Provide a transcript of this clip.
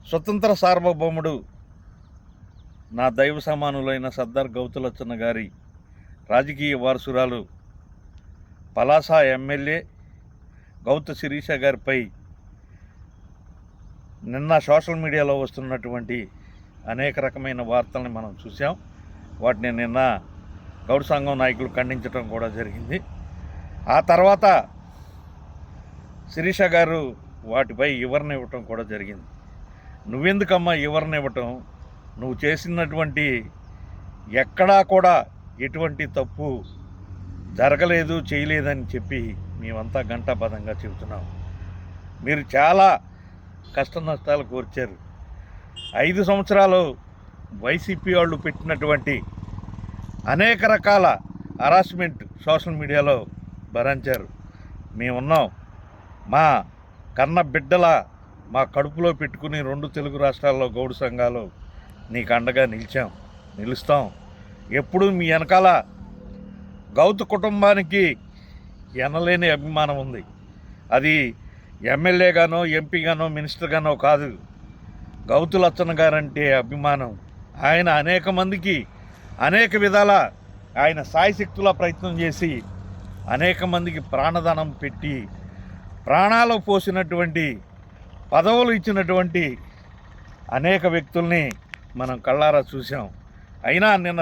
స్వతంత్ర సార్వభౌముడు నా దైవ సమానులైన సర్దార్ గౌతులచ్చన్న గారి రాజకీయ వారసురాలు పలాస ఎమ్మెల్యే గౌతు శిరీష గారిపై నిన్న సోషల్ మీడియాలో వస్తున్నటువంటి అనేక రకమైన వార్తల్ని మనం చూసాం. వాటిని నిన్న గౌడు సంఘం నాయకులు ఖండించడం కూడా జరిగింది. ఆ తర్వాత శిరీష గారు వాటిపై వివరణ ఇవ్వటం కూడా జరిగింది. నువ్వెందుకమ్మా వివరణ ఇవ్వటం? నువ్వు చేసినటువంటి ఎక్కడా కూడా ఎటువంటి తప్పు జరగలేదు, చేయలేదని చెప్పి మేమంతా ఘంటాపథంగా చెబుతున్నాం. మీరు చాలా కష్ట నష్టాలు కోర్చారు. 5 సంవత్సరాలు వైసీపీ వాళ్ళు పెట్టినటువంటి అనేక రకాల హరాస్మెంట్ సోషల్ మీడియాలో భరించారు. మేమున్నాం. మా కన్న బిడ్డల మా కడుపులో పెట్టుకుని 2 తెలుగు రాష్ట్రాల్లో గౌడు సంఘాలు నీకు అండగా నిలుస్తాం. ఎప్పుడూ మీ వెనకాల గౌతు కుటుంబానికి ఎనలేని అభిమానం ఉంది. అది ఎమ్మెల్యేగానో, ఎంపీగానో, మినిస్టర్గానో కాదు. గౌతులచ్చన్న గారంటే అభిమానం. ఆయన అనేక మందికి అనేక విధాల ఆయన సాయశక్తుల ప్రయత్నం చేసి అనేక మందికి ప్రాణదానం పెట్టి ప్రాణాలు పోసినటువంటి, పదవులు ఇచ్చినటువంటి అనేక వ్యక్తుల్ని మనం కళ్ళారా చూసాం. అయినా నిన్న